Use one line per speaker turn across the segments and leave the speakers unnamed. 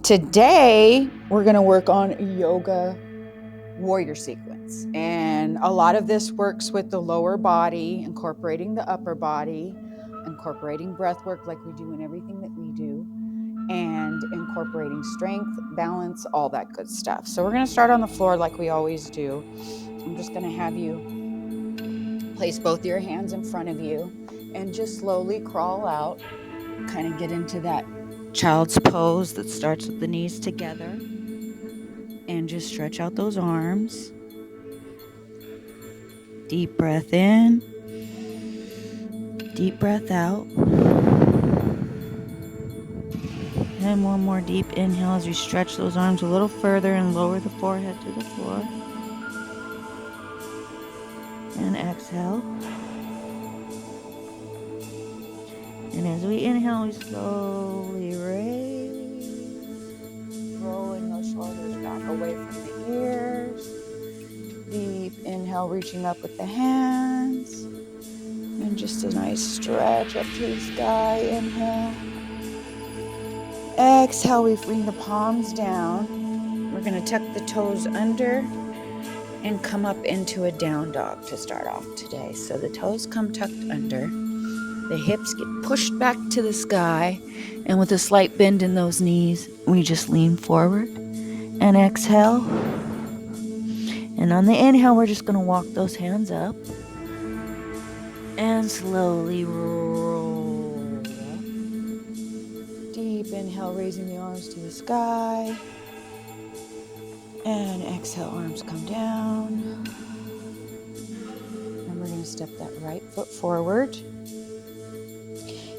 Today, we're going to work on yoga warrior sequence. And a lot of this works with the lower body, incorporating the upper body, incorporating breath work like we do in everything that we do, and incorporating strength, balance, all that good stuff. So we're going to start on the floor like we always do. I'm just going to have you place both your hands in front of you and just slowly crawl out, kind of get into that child's pose that starts with the knees together, and just stretch out those arms. Deep breath in, deep breath out. And one more deep inhale as you stretch those arms a little further and lower the forehead to the floor. And exhale. And as we inhale, we slowly raise, rolling those shoulders back away from the ears. Deep inhale, reaching up with the hands. And just a nice stretch up to the sky. Inhale. Exhale, we bring the palms down. We're going to tuck the toes under and come up into a down dog to start off today. So the toes come tucked under. The hips get pushed back to the sky. And with a slight bend in those knees, we just lean forward and exhale. And on the inhale, we're just going to walk those hands up and slowly roll up. Deep inhale, raising the arms to the sky. And exhale, arms come down. And we're going to step that right foot forward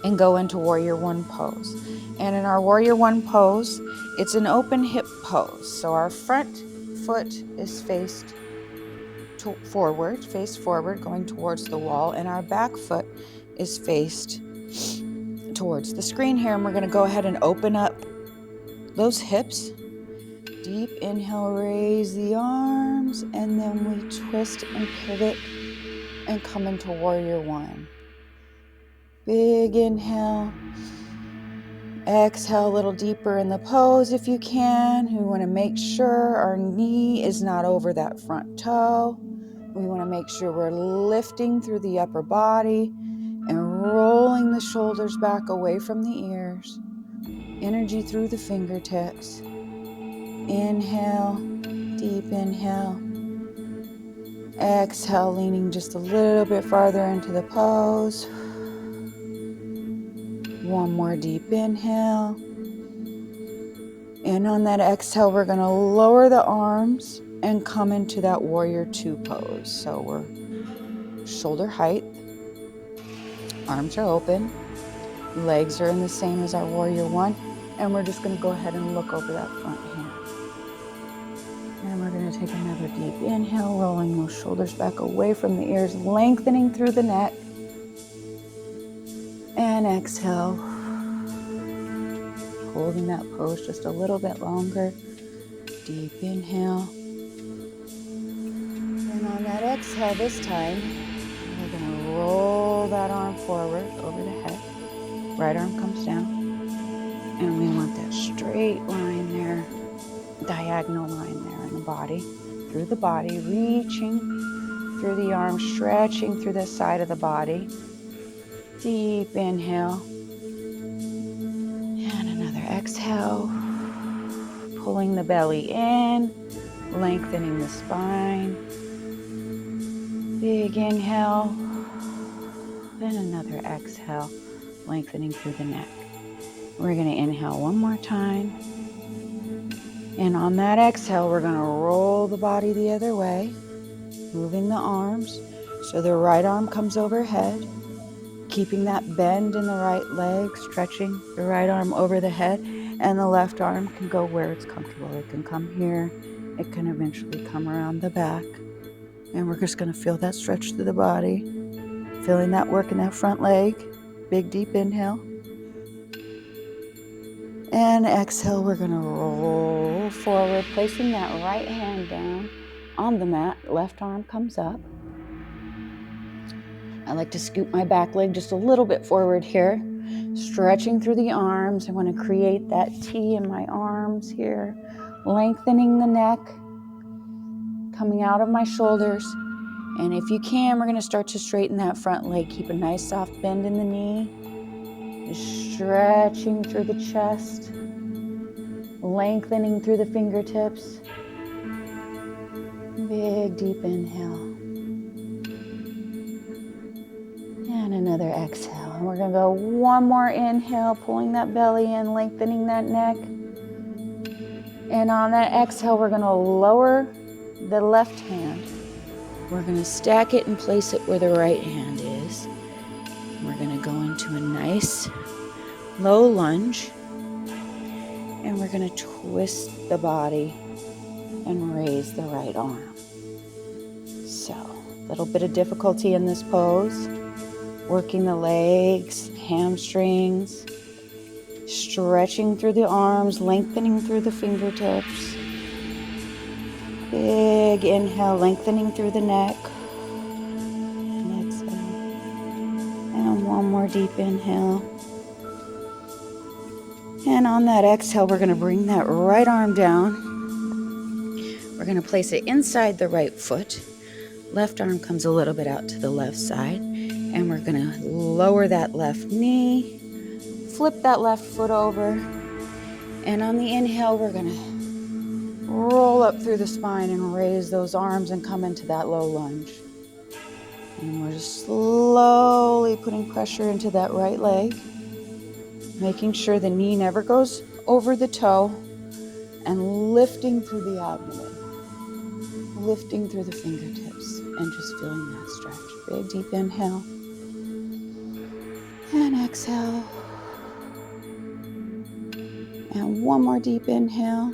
and go into Warrior One pose. And in our Warrior One pose, it's an open hip pose. So our front foot is faced forward, going towards the wall, and our back foot is faced towards the screen here. And we're going to go ahead and open up those hips. Deep inhale, raise the arms, and then we twist and pivot and come into Warrior One. Big inhale. Exhale a little deeper in the pose if you can. We want to make sure our knee is not over that front toe. We want to make sure we're lifting through the upper body and rolling the shoulders back away from the ears. Energy through the fingertips. Inhale, deep inhale. Exhale, leaning just a little bit farther into the pose. One more deep inhale. And on that exhale, we're going to lower the arms and come into that Warrior Two pose. So we're shoulder height. Arms are open. Legs are in the same as our Warrior One. And we're just going to go ahead and look over that front hand. And we're going to take another deep inhale, rolling those shoulders back away from the ears, lengthening through the neck. And exhale, holding that pose just a little bit longer. Deep inhale. And on that exhale this time, we're going to roll that arm forward over the head. Right arm comes down. And we want that straight line there, diagonal line there in the body, through the body, reaching through the arm, stretching through the side of the body. Deep inhale. And another exhale. Pulling the belly in, lengthening the spine. Big inhale. Then another exhale, lengthening through the neck. We're going to inhale one more time. And on that exhale, we're going to roll the body the other way, moving the arms so the right arm comes overhead. Keeping that bend in the right leg, stretching the right arm over the head, and the left arm can go where it's comfortable. It can come here. It can eventually come around the back. And we're just going to feel that stretch through the body, feeling that work in that front leg. Big, deep inhale. And exhale, we're going to roll forward, placing that right hand down on the mat. Left arm comes up. I like to scoot my back leg just a little bit forward here Stretching through the arms. I want to create that T in my arms here. Lengthening the neck. Coming out of my shoulders. And if you can, we're going to start to straighten that front leg. Keep a nice soft bend in the knee. Just stretching through the chest. Lengthening through the fingertips. Big deep inhale. And another exhale. And we're going to go one more inhale, pulling that belly in, lengthening that neck. And on that exhale, we're going to lower the left hand. We're going to stack it and place it where the right hand is. We're going to go into a nice low lunge. And we're going to twist the body and raise the right arm. So, a little bit of difficulty in this pose. Working the legs, hamstrings. Stretching through the arms, lengthening through the fingertips. Big inhale, lengthening through the neck. And exhale. And one more deep inhale. And on that exhale, we're going to bring that right arm down. We're going to place it inside the right foot. Left arm comes a little bit out to the left side. And we're going to lower that left knee. Flip that left foot over. And on the inhale, we're going to roll up through the spine and raise those arms and come into that low lunge. And we're just slowly putting pressure into that right leg, making sure the knee never goes over the toe, and lifting through the abdomen, lifting through the fingertips, and just feeling that stretch. Big deep inhale and exhale. And one more deep inhale.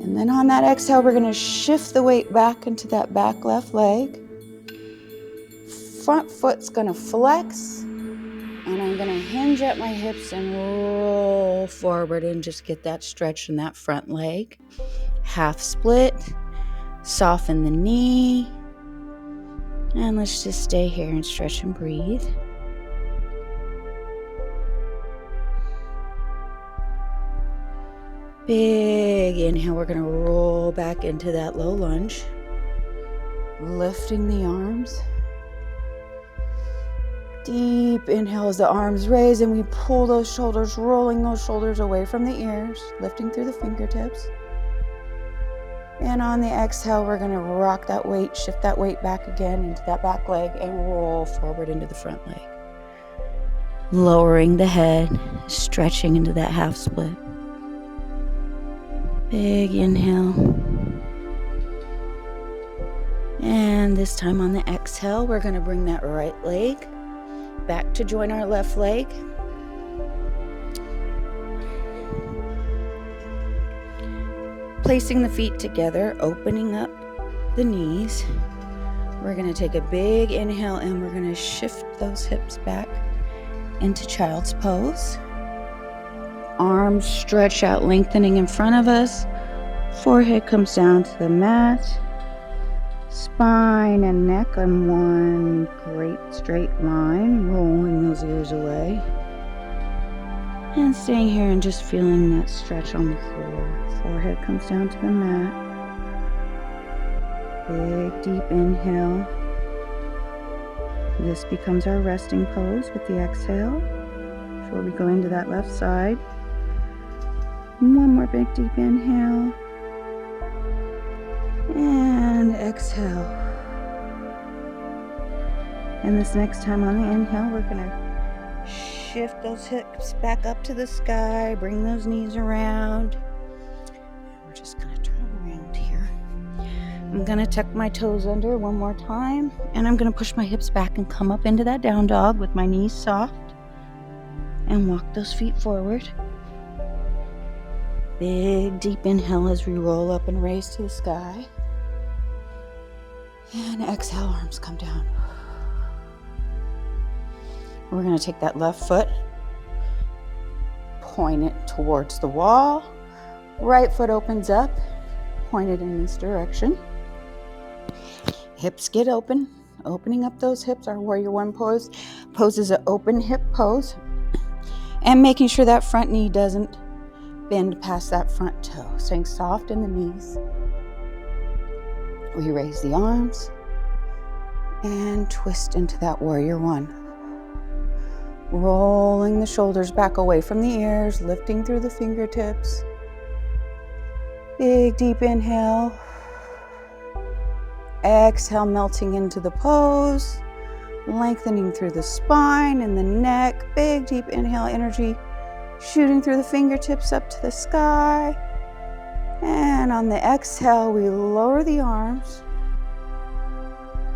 And then on that exhale, we're going to shift the weight back into that back left leg. Front foot's going to flex. And I'm going to hinge at my hips and roll forward and just get that stretch in that front leg. Half split. Soften the knee. And let's just stay here and stretch and breathe. Big inhale, we're going to roll back into that low lunge. Lifting the arms. Deep inhale as the arms raise and we pull those shoulders, rolling those shoulders away from the ears, lifting through the fingertips. And on the exhale, we're going to rock that weight, shift that weight back again into that back leg and roll forward into the front leg. Lowering the head, stretching into that half split. Big inhale. And this time on the exhale, we're going to bring that right leg back to join our left leg. Placing the feet together, opening up the knees. We're going to take a big inhale and we're going to shift those hips back into child's pose. Arms stretch out, lengthening in front of us. Forehead comes down to the mat. Spine and neck on one great straight line, rolling those ears away. And staying here and just feeling that stretch on the floor. Forehead comes down to the mat. Big deep inhale. This becomes our resting pose with the exhale before we go into that left side. One more big deep inhale. And exhale. And this next time on the inhale, we're going to shift those hips back up to the sky, bring those knees around. We're just going to turn around here. I'm going to tuck my toes under one more time, and I'm going to push my hips back and come up into that down dog with my knees soft and walk those feet forward. Big deep inhale as we roll up and raise to the sky. And exhale, arms come down. We're going to take that left foot, point it towards the wall. Right foot opens up, point it in this direction. Hips get open, opening up those hips. Our warrior one pose is an open hip pose, and making sure that front knee doesn't bend past that front toe. Staying soft in the knees. We raise the arms and twist into that warrior one. Rolling the shoulders back away from the ears, lifting through the fingertips. Big deep inhale. Exhale, melting into the pose, lengthening through the spine and the neck. Big deep inhale, energy shooting through the fingertips up to the sky. And on the exhale, we lower the arms,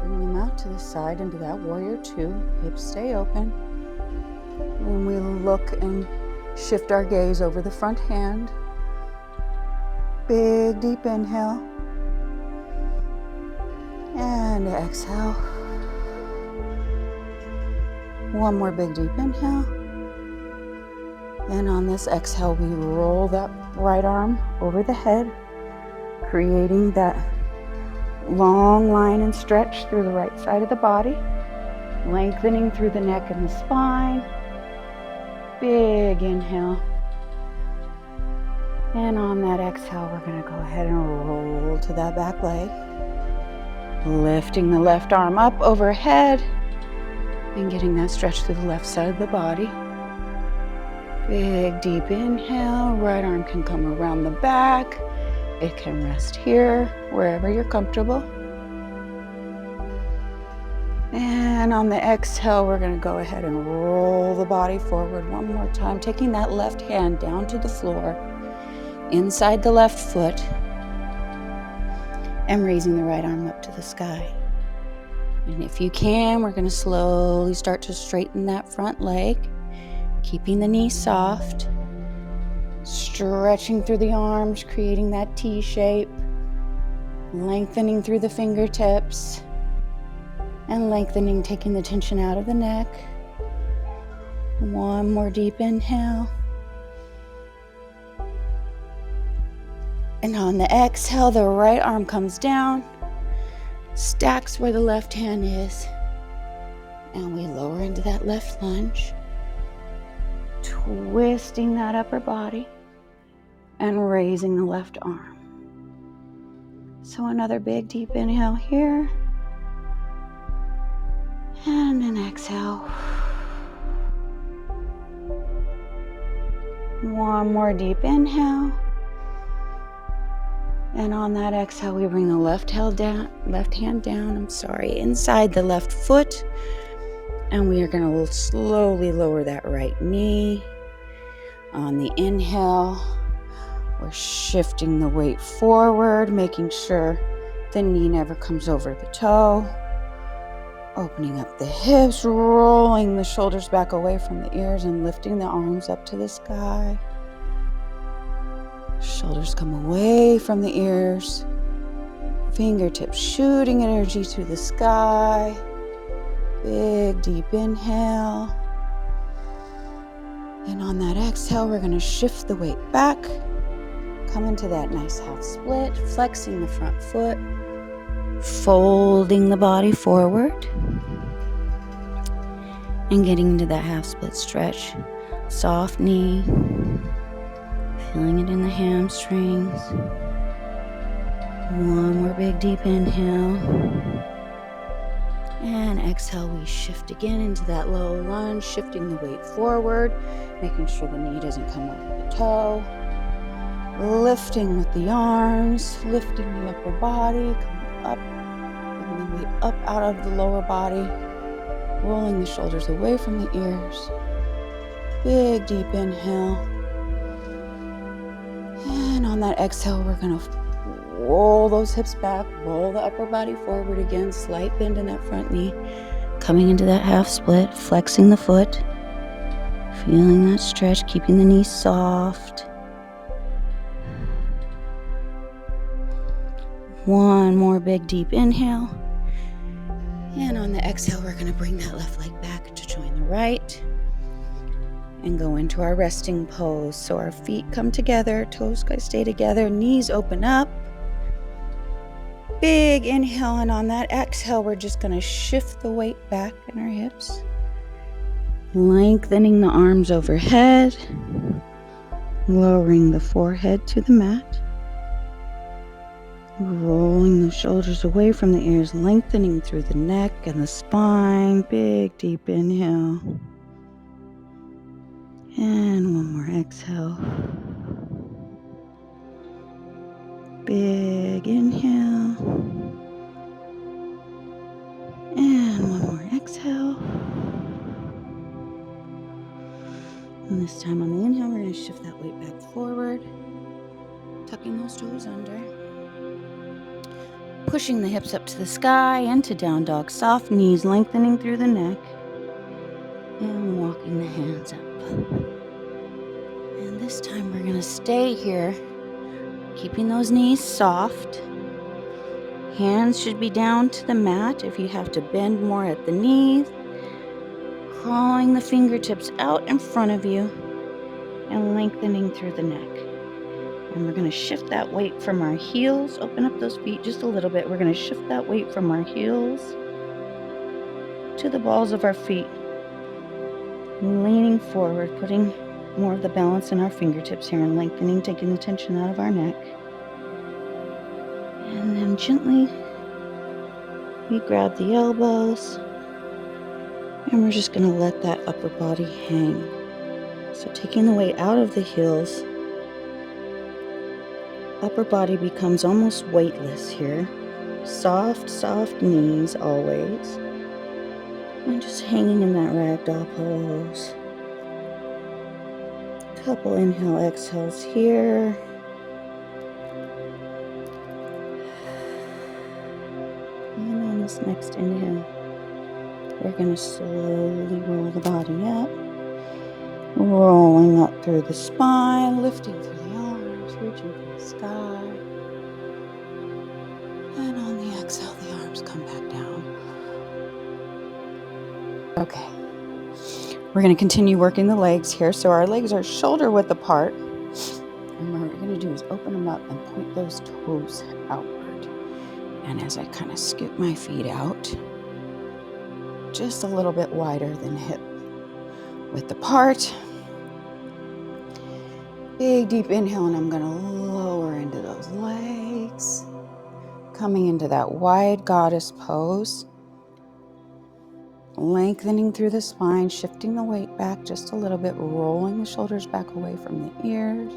bring them out to the side into that warrior two. Hips stay open. And we look and shift our gaze over the front hand. Big deep inhale. And exhale. One more big deep inhale. And on this exhale, we roll that right arm over the head, creating that long line and stretch through the right side of the body, lengthening through the neck and the spine. Big inhale. And on that exhale, we're going to go ahead and roll to that back leg. Lifting the left arm up overhead and getting that stretch through the left side of the body. Big deep inhale. Right arm can come around the back. It can rest here, wherever you're comfortable. And on the exhale, we're going to go ahead and roll the body forward one more time, taking that left hand down to the floor, inside the left foot, and raising the right arm up to the sky. And if you can, we're going to slowly start to straighten that front leg, keeping the knee soft, stretching through the arms, creating that T shape, lengthening through the fingertips, and lengthening, taking the tension out of the neck. One more deep inhale. And on the exhale, the right arm comes down, stacks where the left hand is, and we lower into that left lunge, twisting that upper body and raising the left arm. So another big deep inhale here, and an exhale. One more deep inhale. And on that exhale, we bring the left hand down, inside the left foot. And we are going to slowly lower that right knee. On the inhale, we're shifting the weight forward, making sure the knee never comes over the toe. Opening up the hips, rolling the shoulders back away from the ears and lifting the arms up to the sky. Shoulders come away from the ears. Fingertips shooting energy to the sky. Big deep inhale. And on that exhale, we're going to shift the weight back. Come into that nice half split, flexing the front foot, folding the body forward, and getting into that half split stretch. Soft knee. Feeling it in the hamstrings. One more big deep inhale. And exhale, we shift again into that low lunge, shifting the weight forward, making sure the knee doesn't come over the toe. Lifting with the arms, lifting the upper body, coming up, bringing the weight up out of the lower body, rolling the shoulders away from the ears. Big deep inhale. And on that exhale, we're going to roll those hips back, roll the upper body forward again, slight bend in that front knee, coming into that half split, flexing the foot, feeling that stretch, keeping the knee soft. One more big deep inhale. And on the exhale, we're going to bring that left leg back to join the right. And go into our resting pose. So our feet come together, toes stay together, knees open up. Big inhale, and on that exhale, we're just going to shift the weight back in our hips. Lengthening the arms overhead, lowering the forehead to the mat. Rolling the shoulders away from the ears, lengthening through the neck and the spine. Big, deep inhale. And one more exhale. Big inhale. And one more exhale. And this time on the inhale, we're going to shift that weight back forward, tucking those toes under. Pushing the hips up to the sky into down dog, soft knees lengthening through the neck, and walking the hands up. And this time we're going to stay here, keeping those knees soft. Hands should be down to the mat. If you have to bend more at the knees, crawling the fingertips out in front of you and lengthening through the neck. And we're going to shift that weight from our heels. Open up those feet just a little bit. We're going to shift that weight from our heels to the balls of our feet. Leaning forward, putting more of the balance in our fingertips here and lengthening, taking the tension out of our neck. And then gently, we grab the elbows. And we're just going to let that upper body hang. So taking the weight out of the heels, upper body becomes almost weightless here. Soft, soft knees always. And just hanging in that ragdoll pose. Couple inhale, exhales here. And on this next inhale, we're going to slowly roll the body up. Rolling up through the spine, lifting through the arms, reaching for the sky. And on the exhale, the arms come back down. Okay. We're going to continue working the legs here. So our legs are shoulder width apart. And what we're going to do is open them up and point those toes outward. And as I kind of scoot my feet out, just a little bit wider than hip width apart. Big deep inhale, and I'm going to lower into those legs. Coming into that wide goddess pose. Lengthening through the spine, shifting the weight back just a little bit, rolling the shoulders back away from the ears.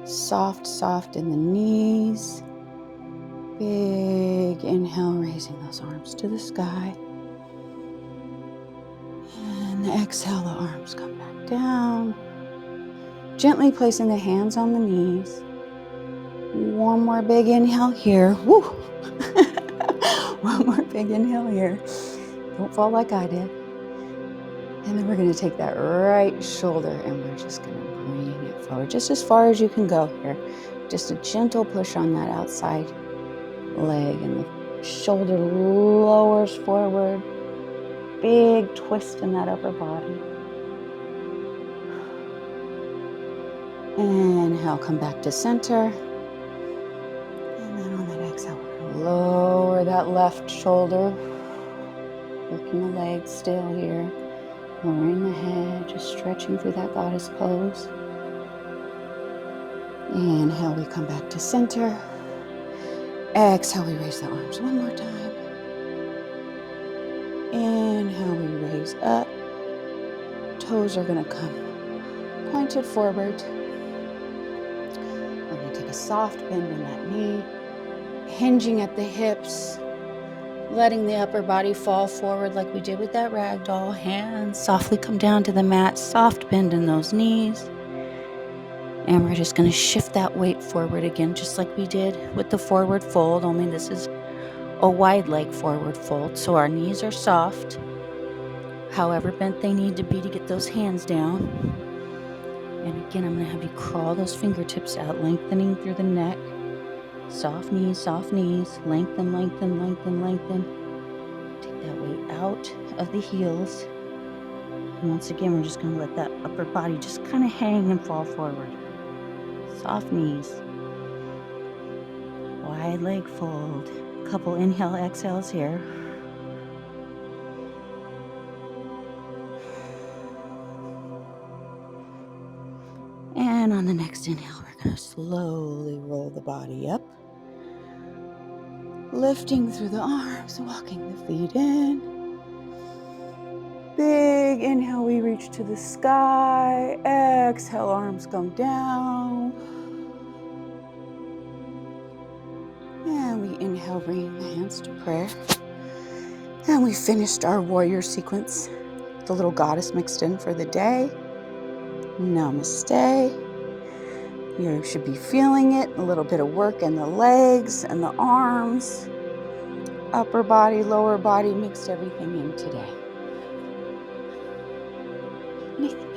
Soft, soft in the knees. Big inhale, raising those arms to the sky. And exhale, the arms come back down. Gently placing the hands on the knees. One more big inhale here. Woo! One more big inhale here. Don't fall like I did. And then we're going to take that right shoulder and we're just going to bring it forward just as far as you can go here. Just a gentle push on that outside leg, and the shoulder lowers forward. Big twist in that upper body. Inhale, come back to center. And then on that exhale, we're going to lower that left shoulder. Working the legs still here. Lowering the head, just stretching through that goddess pose. Inhale, we come back to center. Exhale, we raise the arms one more time. Inhale, we raise up. Toes are going to come pointed forward. We're going to take a soft bend in that knee, hinging at the hips, letting the upper body fall forward like we did with that ragdoll. Hands softly come down to the mat, soft bend in those knees. And we're just going to shift that weight forward again, just like we did with the forward fold, only this is a wide leg forward fold. So our knees are soft, however bent they need to be to get those hands down. And again, I'm going to have you crawl those fingertips out, lengthening through the neck. Soft knees, lengthen, lengthen, lengthen, lengthen. Take that weight out of the heels. And once again, we're just going to let that upper body just kind of hang and fall forward. Soft knees. wide leg fold. Couple inhale, exhales here. And on the next inhale, we're going to slowly roll the body up. Lifting through the arms, walking the feet in. Big inhale, we reach to the sky. Exhale, arms come down. And we inhale, bringing the hands to prayer. And we finished our warrior sequence. The little goddess mixed in for the day. Namaste. You should be feeling it. A little bit of work in the legs and the arms. Upper body, lower body, mixed everything in today. Anything